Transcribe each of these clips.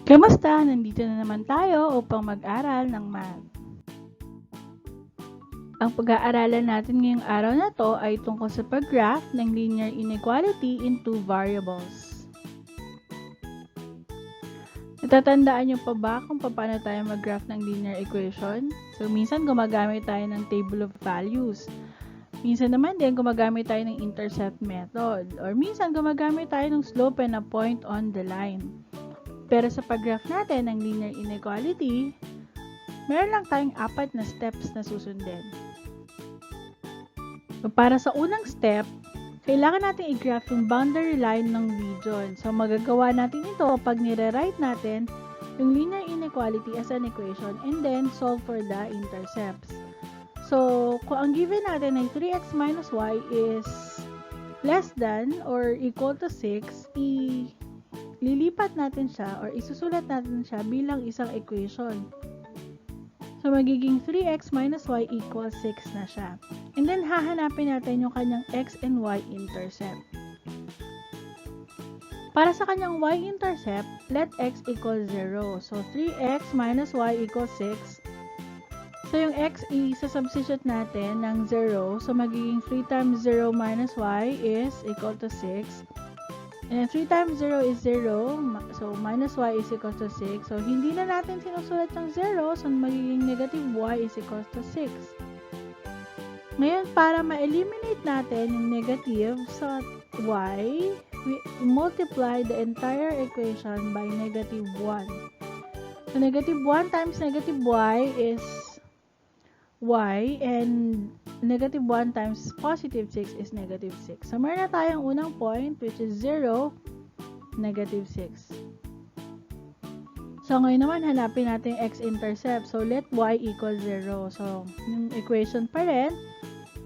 Kamusta? Nandito na naman tayo upang mag-aral ng math. Ang pag-aaralan natin ngayong araw na to ay tungkol sa pag-graph ng linear inequality in two variables. Natatandaan niyo pa ba kung paano tayo mag-graph ng linear equation? So, minsan gumagamit tayo ng table of values. Minsan naman din gumagamit tayo ng intercept method. Or minsan gumagamit tayo ng slope and a point on the line. Pero sa pag-graph natin ng linear inequality, meron lang tayong 4 na steps na susundin. So, para sa unang step, kailangan natin i-graph yung boundary line ng region. So, magagawa natin ito pag nire-write natin yung linear inequality as an equation and then solve for the intercepts. So, kung ang given natin ay 3x minus y is less than or equal to 6, lilipat natin siya or isusulat natin siya bilang isang equation. So, magiging 3x minus y equals 6 na siya. And then, hahanapin natin yung kanyang x and y intercept. Para sa kanyang y-intercept, let x equal 0. So, 3x minus y equals 6. So, yung x, isa-substitute natin ng 0. So, magiging 3 times 0 minus y is equal to 6. And 3 times 0 is 0. So, minus y is equal to 6. So, hindi na natin sinusulat yung 0. So, magiging negative y is equal to 6. Ngayon, para ma-eliminate natin yung negative sa y, we multiply the entire equation by negative 1. So, negative 1 times negative y is y, and negative 1 times positive 6 is negative 6. So, meron na tayong unang point, which is 0, negative 6. So, ngayon naman, hanapin natin yung x-intercept. So, let y equal 0. So, yung equation pa rin,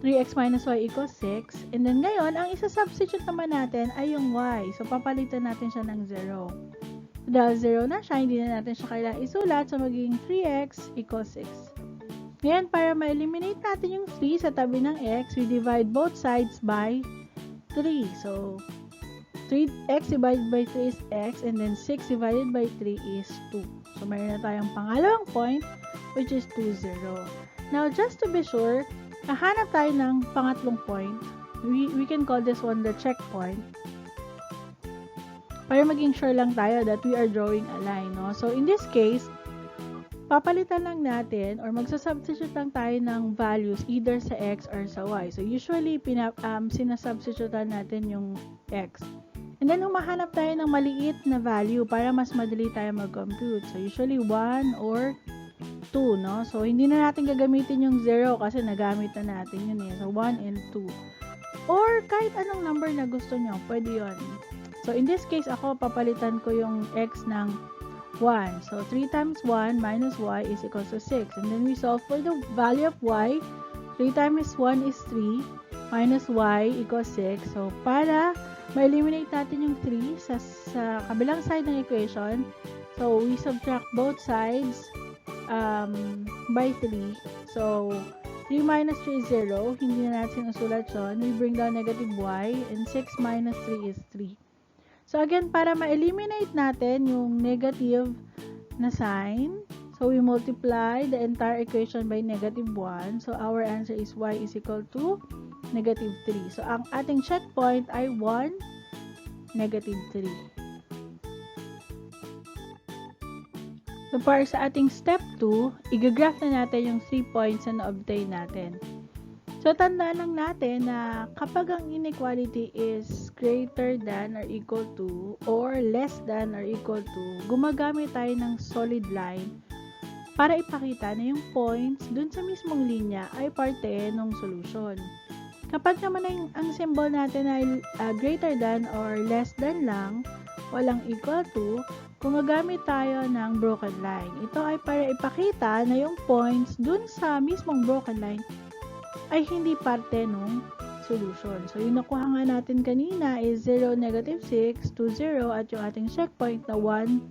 3x minus y equals 6. And then, ngayon, ang isa-substitute naman natin ay yung y. So, papalitan natin siya ng 0. So, dahil 0 na siya, hindi na natin siya kailangang isulat. So, magiging 3x equals 6. Ngayon, para ma-eliminate natin yung 3 sa tabi ng x, we divide both sides by 3. So, 3x divided by 3 is x, and then 6 divided by 3 is 2. So, mayroon na tayong pangalawang point, which is 2, 0. Now, just to be sure, hahanap tayo ng pangatlong point. We can call this one the checkpoint. Para maging sure lang tayo that we are drawing a line. No? So, in this case, papalitan lang natin or magsasubstitute lang tayo ng values either sa x or sa y. So, usually, sinasubstitutean natin yung x. And then, humahanap tayo ng maliit na value para mas madali tayo mag-compute. So, usually, 1 or 2, no? So, hindi na natin gagamitin yung 0 kasi nagamit na natin yun eh. So, 1 and 2. Or, kahit anong number na gusto nyo, pwede yun. So, in this case, ako, papalitan ko yung x ng 1. So, 3 times 1 minus y is equal to 6. And then, we solve for the value of y. 3 times 1 is 3 minus y equals 6. So, para ma-eliminate natin yung 3 sa kabilang side ng equation, so, we subtract both sides by 3. So, 3 minus 3 is 0. Hindi na natin sinusulat yun. We bring down negative y. And 6 minus 3 is 3. So, again, para ma-eliminate natin yung negative na sign, so we multiply the entire equation by negative 1. So, our answer is y is equal to negative 3. So, ang ating checkpoint ay 1, negative 3. So, para sa ating step 2, i-graph na natin yung 3 points na na-obtain natin. So, tandaan lang natin na kapag ang inequality is greater than or equal to or less than or equal to, gumagamit tayo ng solid line para ipakita na yung points dun sa mismong linya ay parte ng solution. Kapag naman ang symbol natin ay greater than or less than lang, walang equal to, gumagamit tayo ng broken line. Ito ay para ipakita na yung points dun sa mismong broken line ay hindi parte ng solution. So, yung nakuha nga natin kanina is 0, negative 6, 2, 0, at yung ating checkpoint na 1,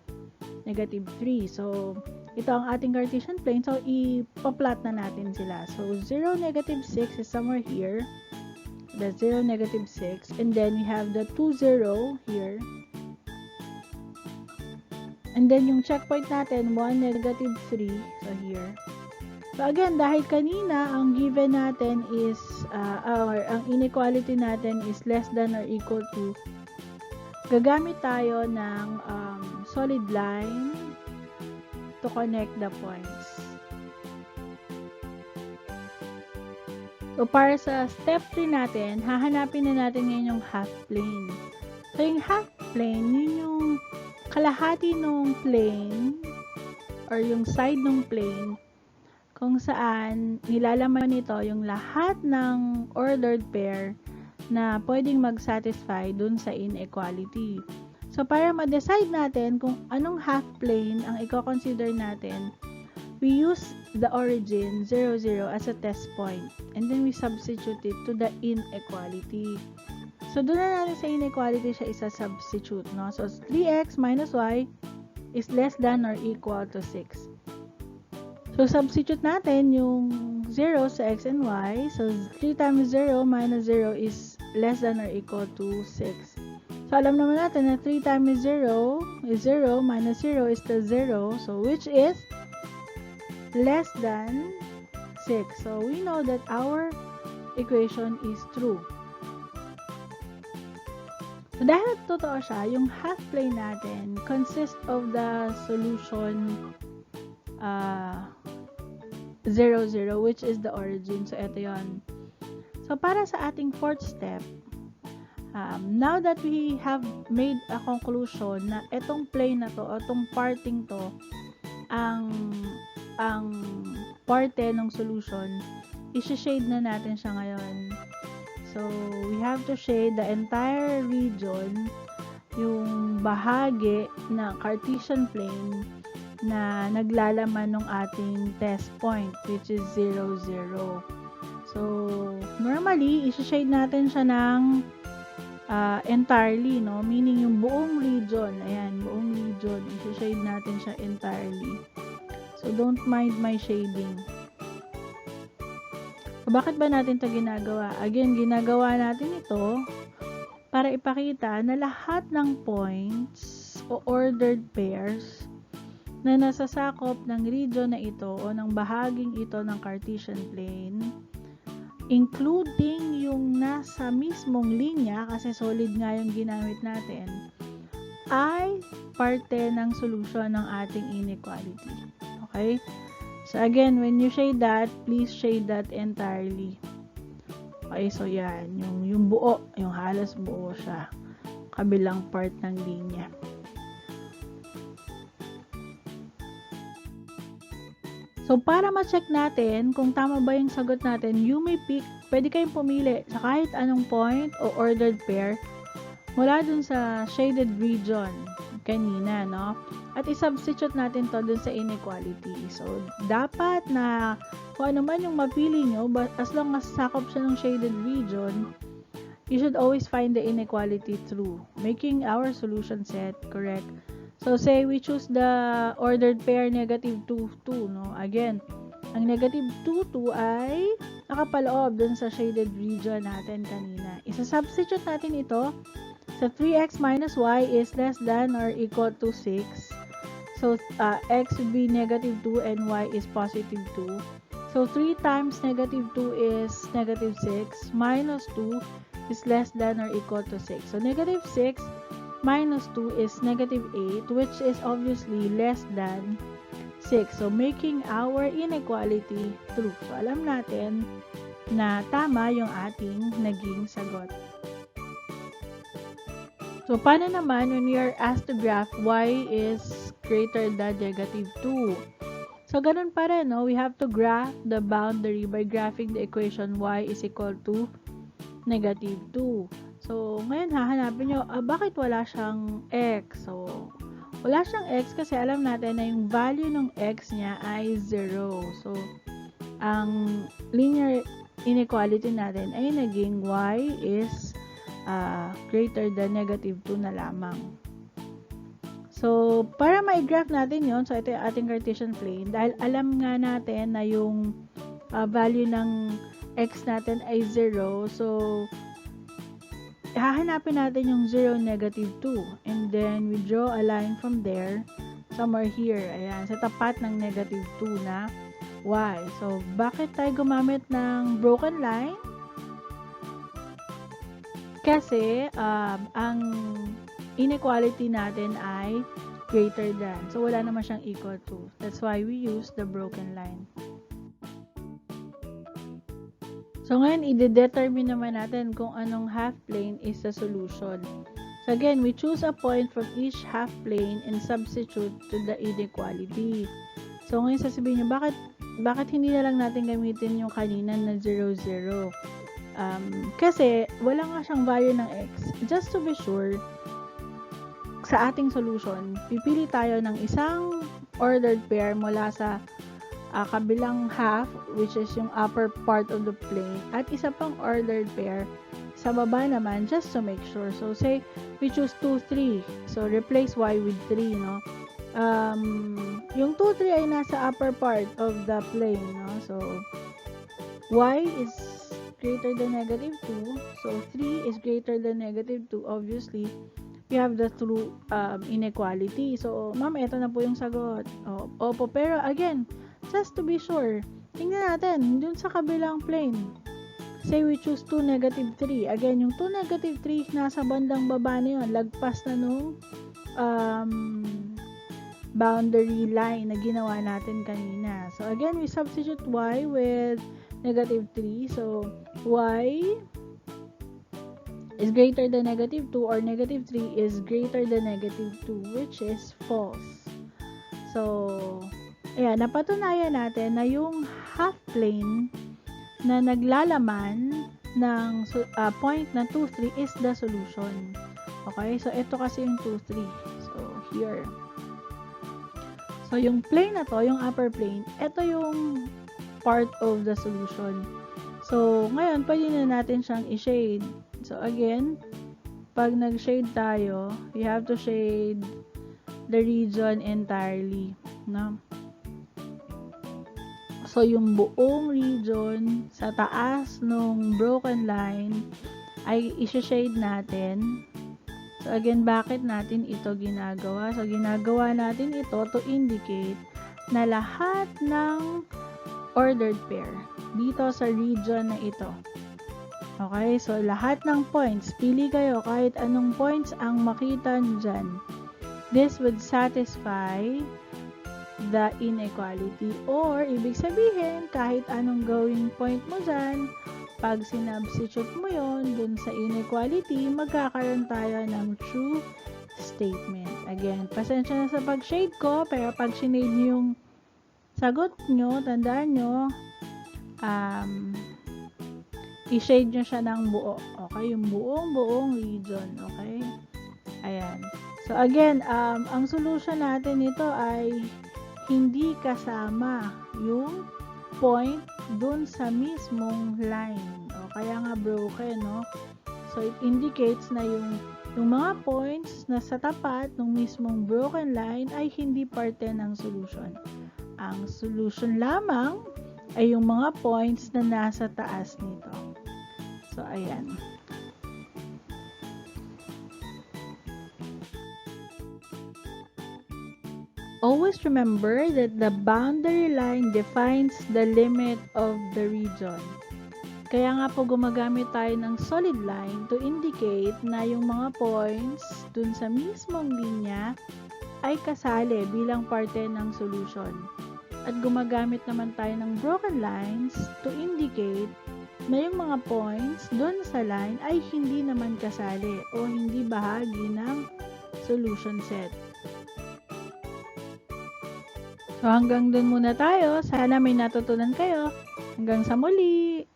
negative 3. So, ito ang ating Cartesian plane. So, ipa-plot na natin sila. So, 0, negative 6 is somewhere here. That's 0, negative 6. And then, we have the 2, 0 here. And then yung checkpoint natin, 1, negative 3. So here. So again, dahil kanina, ang given natin is, or ang inequality natin is less than or equal to, gagamit tayo ng solid line to connect the points. So, para sa step 3 natin, hahanapin na natin ngayon yung half plane. So, yung half plane, yun yung kalahati ng plane or yung side ng plane kung saan nilalaman nito yung lahat ng ordered pair na pwedeng mag-satisfy dun sa inequality. So, para ma-decide natin kung anong half plane ang i-consider natin, we use the origin 0, 0 as a test point and then we substitute it to the inequality. So, doon na natin sa inequality siya isa-substitute, no? So, 3x minus y is less than or equal to 6. So, substitute natin yung 0 sa x and y. So, 3 times 0 minus 0 is less than or equal to 6. So, alam naman natin na 3 times 0 is 0 minus 0 is the 0. So, which is less than 6. So, we know that our equation is true. So, dahil totoo siya, yung half plane natin consists of the solution 0, 0, which is the origin. So, ito yun. So, para sa ating fourth step, now that we have made a conclusion na itong plane na to, o itong parting to, ang parte ng solution, isi-shade na natin siya ngayon. So, we have to shade the entire region, yung bahagi na Cartesian plane na naglalaman ng ating test point, which is 0, 0. So, normally, isi-shade natin siya ng entirely, no? Meaning yung buong region, ayan, buong region, isi-shade natin siya entirely. So, don't mind my shading. So, bakit ba natin ito ginagawa? Again, ginagawa natin ito para ipakita na lahat ng points o ordered pairs na nasasakop ng region na ito o ng bahaging ito ng Cartesian plane, including yung nasa mismong linya, kasi solid nga yung ginamit natin, ay parte ng solution ng ating inequality. Okay? So, again, when you shade that, please shade that entirely. Okay, so yan. Yung buo, yung halos buo siya. Kabilang part ng linya. So, para ma-check natin kung tama ba yung sagot natin, you may pick, pwede kayong pumili sa kahit anong point o ordered pair mula dun sa shaded region kanina, no? At i-substitute natin to dun sa inequality. So, dapat na kung ano man yung mapili nyo, but as long as sakop siya ng shaded region, you should always find the inequality true, making our solution set correct. So, say we choose the ordered pair negative 2, 2, no? Again, ang negative 2, 2 ay nakapaloob dun sa shaded region natin kanina. Isa-substitute natin ito sa 3x minus y is less than or equal to 6. So, x would be negative 2 and y is positive 2. So, 3 times negative 2 is negative 6 minus 2 is less than or equal to 6. So, negative 6 minus 2 is negative 8, which is obviously less than 6. So, making our inequality true. So, alam natin na tama yung ating naging sagot. So, paano naman when we are asked to graph y is greater than negative 2? So, ganun pa rin, no? We have to graph the boundary by graphing the equation y is equal to negative 2. So, ngayon hahanapin nyo, bakit wala siyang x? So, wala siyang x kasi alam natin na yung value ng x niya ay 0. So, ang linear inequality natin ay naging y is greater than negative 2 na lamang. So, para ma-graph natin yon, so ito yung ating Cartesian plane. Dahil alam nga natin na yung value ng x natin ay 0. So, hahanapin natin yung 0, negative 2. And then, we draw a line from there somewhere here. Ayan, sa tapat ng negative 2 na y. So, bakit tayo gumamit ng broken line? Kasi, ang inequality natin ay greater than. So, wala naman siyang equal to. That's why we use the broken line. So, ngayon, i-determine naman natin kung anong half plane is the solution. So, again, we choose a point from each half plane and substitute to the inequality. So, ngayon, sasabihin nyo, bakit hindi na lang natin gamitin yung kanina na 0, 0? Kasi, wala nga siyang value ng x. Just to be sure, sa ating solution, pipili tayo ng isang ordered pair mula sa kabilang half, which is yung upper part of the plane, at isa pang ordered pair sa baba naman, just to make sure. So, say, we choose 2, 3. So, replace y with 3, no? Yung 2, 3 ay nasa upper part of the plane, no? So, y is greater than negative 2. So, 3 is greater than negative 2. Obviously, we have the true inequality. So, ma'am, ito na po yung sagot. Opo, pero again, just to be sure, tingnan natin, dun sa kabilang plane. Say we choose 2, negative 3. Again, yung 2, negative 3, nasa bandang baba na yun. Lagpas na nung boundary line na ginawa natin kanina. So, again, we substitute y with negative 3. So, y is greater than negative 2 or negative 3 is greater than negative 2, which is false. So, ayan, napatunayan natin na yung half plane na naglalaman ng point na 2, 3 is the solution. Okay? So, ito kasi yung 2, 3. So, here. So, yung plane na to, yung upper plane, ito yung part of the solution. So, ngayon, pwede na natin siyang i-shade. So, again, pag nag-shade tayo, you have to shade the region entirely. No? So, yung buong region sa taas nung broken line ay i-shade natin. So, again, bakit natin ito ginagawa? So, ginagawa natin ito to indicate na lahat ng ordered pair dito sa region na ito. Okay? So, lahat ng points, pili kayo kahit anong points ang makita nyo dyan. This would satisfy the inequality, or ibig sabihin kahit anong gawing point mo dyan, pag sinubstitute mo yon dun sa inequality, magkakaroon tayo ng true statement. Again, pasensya na sa pag-shade ko, pero pag sinade nyo yung sagot nyo, tandaan nyo, i-shade nyo siya ng buo. Okay? Yung buong region. Okay? Ayan. So, again, ang solution natin nito ay hindi kasama yung point dun sa mismong line. O, kaya nga broken, no? So, it indicates na yung mga points na sa tapat ng mismong broken line ay hindi parte ng solution. Ang solution lamang ay yung mga points na nasa taas nito. So, ayan. Always remember that the boundary line defines the limit of the region. Kaya nga po gumagamit tayo ng solid line to indicate na yung mga points dun sa mismong linya ay kasali bilang parte ng solution. At gumagamit naman tayo ng broken lines to indicate na yung mga points dun sa line ay hindi naman kasali o hindi bahagi ng solution set. So, hanggang dun muna tayo. Sana may natutunan kayo. Hanggang sa muli!